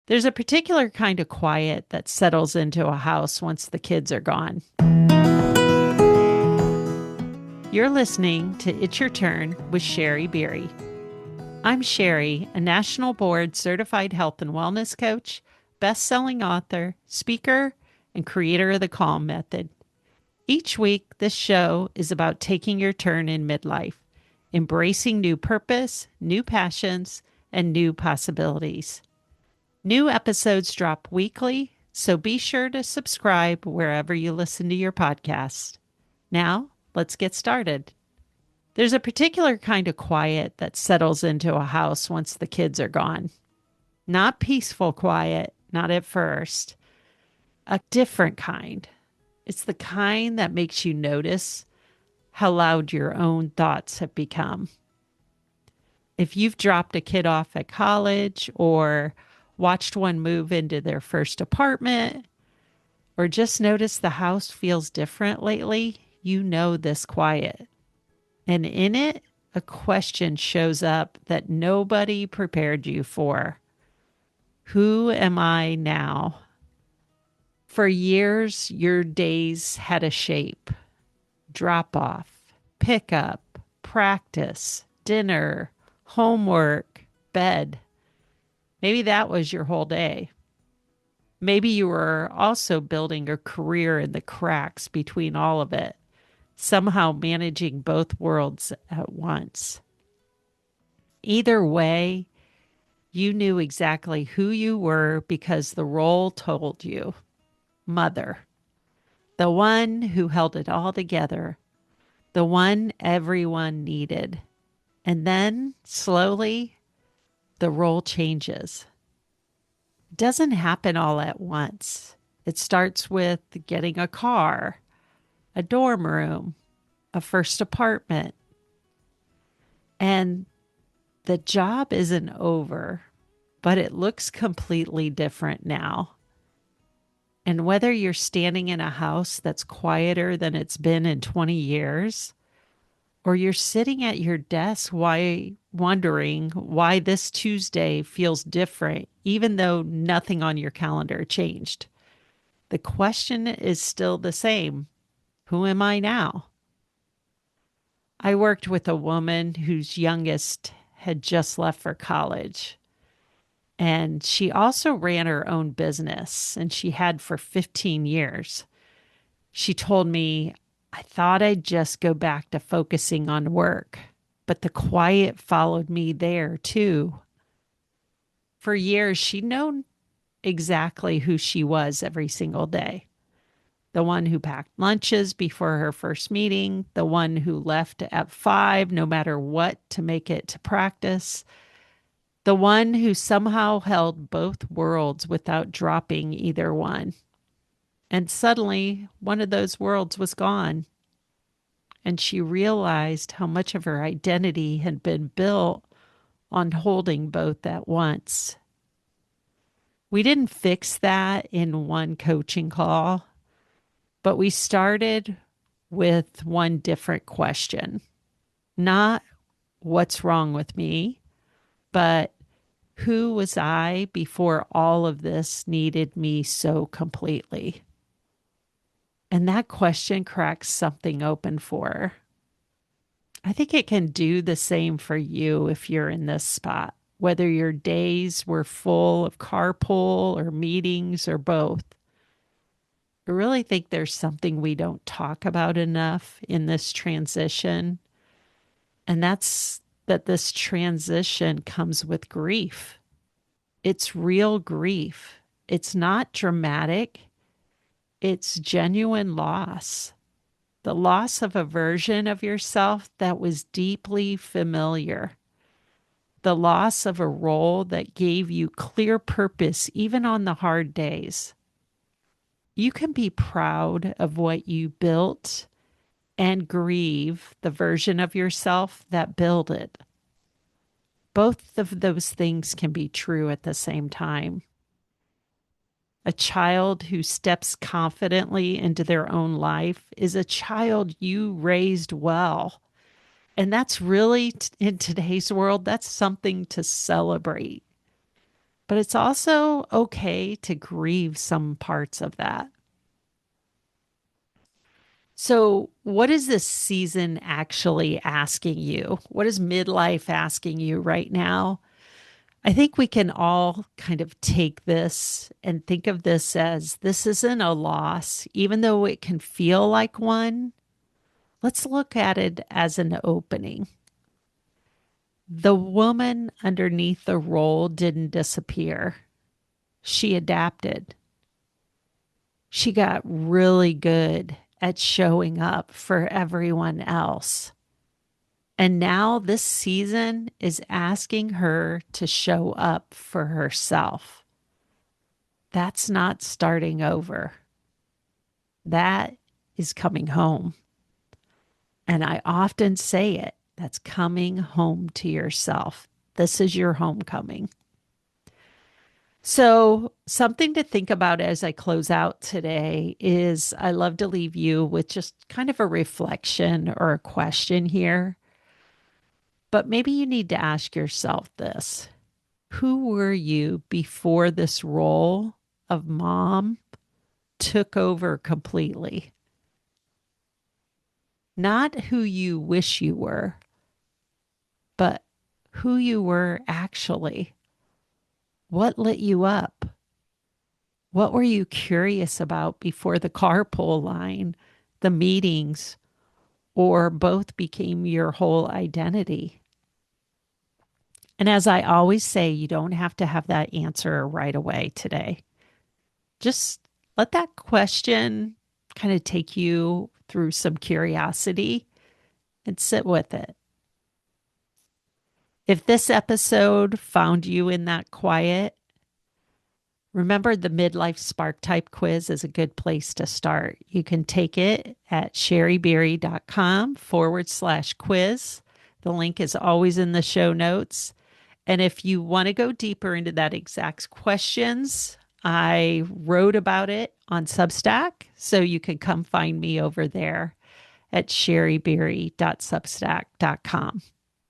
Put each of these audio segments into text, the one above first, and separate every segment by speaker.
Speaker 1: There's a particular kind of quiet that settles into a house once the kids are gone. You're listening to It's Your Turn with Shari Beery. I'm Shari, a national board certified health and wellness coach, best-selling author, speaker, and creator of the Calm Method. Each week, this show is about taking your turn in midlife, embracing new purpose, new passions, and new possibilities. New episodes drop weekly, so be sure to subscribe wherever you listen to your podcast. Now, let's get started. There's a particular kind of quiet that settles into a house once the kids are gone. Not peaceful quiet, not at first. A different kind. It's the kind that makes you notice how loud your own thoughts have become. If you've dropped a kid off at college or watched one move into their first apartment, or just noticed the house feels different lately, you know this quiet. And in it, a question shows up that nobody prepared you for. Who am I now? For years, your days had a shape. Drop off, pick up, practice, dinner, homework, bed. Maybe that was your whole day. Maybe you were also building a career in the cracks between all of it, somehow managing both worlds at once. Either way, you knew exactly who you were because the role told you. Mother, the one who held it all together, the one everyone needed. And then, slowly, the role changes. It doesn't happen all at once. It starts with getting a car, a dorm room, a first apartment. And the job isn't over, but it looks completely different now. And whether you're standing in a house that's quieter than it's been in 20 years, or you're sitting at your desk wondering why this Tuesday feels different, even though nothing on your calendar changed. The question is still the same. Who am I now? I worked with a woman whose youngest had just left for college. And she also ran her own business, and she had for 15 years. She told me, I thought I'd just go back to focusing on work, but the quiet followed me there too. For years, she'd known exactly who she was every single day. The one who packed lunches before her first meeting, the one who left at 5 no matter what to make it to practice, the one who somehow held both worlds without dropping either one. And suddenly, one of those worlds was gone. And she realized how much of her identity had been built on holding both at once. We didn't fix that in one coaching call, but we started with one different question. Not what's wrong with me, but who was I before all of this needed me so completely? And that question cracks something open for her. I think it can do the same for you if you're in this spot, whether your days were full of carpool or meetings or both. I really think there's something we don't talk about enough in this transition, and that's that this transition comes with grief. It's real grief. It's not dramatic. It's genuine loss. The loss of a version of yourself that was deeply familiar. The loss of a role that gave you clear purpose even on the hard days. You can be proud of what you built and grieve the version of yourself that built it. Both of those things can be true at the same time. A child who steps confidently into their own life is a child you raised well. And that's really, in today's world, that's something to celebrate. but it's also okay to grieve some parts of that. So, what is this season actually asking you? What is midlife asking you right now? I think we can all kind of take this and think of this as this isn't a loss, even though it can feel like one. Let's look at it as an opening. The woman underneath the role didn't disappear, she adapted. She got really good at showing up for everyone else. And now this season is asking her to show up for herself. That's not starting over. That is coming home. And I often say it, that's coming home to yourself. This is your homecoming. So, something to think about as I close out today is I love to leave you with just kind of a reflection or a question here. But maybe you need to ask yourself this: who were you before this role of mom took over completely? Not who you wish you were, but who you were actually. What lit you up? What were you curious about before the carpool line, the meetings, or both became your whole identity? And as I always say, you don't have to have that answer right away today. Just let that question kind of take you through some curiosity and sit with it. If this episode found you in that quiet, remember the midlife spark type quiz is a good place to start. You can take it at shariberry.com/quiz. The link is always in the show notes. And if you want to go deeper into that exact questions, I wrote about it on Substack. So you can come find me over there at shariberry.substack.com.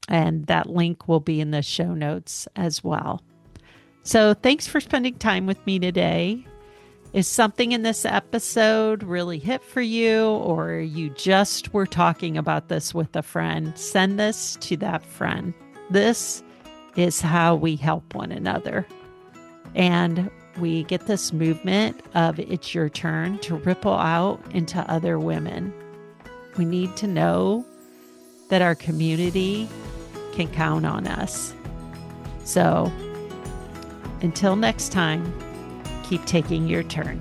Speaker 1: And that link will be in the show notes as well. So thanks for spending time with me today. Is something in this episode really hit for you, or you just were talking about this with a friend? Send this to that friend. This is how we help one another. And we get this movement of it's your turn to ripple out into other women. We need to know that our community can count on us. So until next time, keep taking your turn.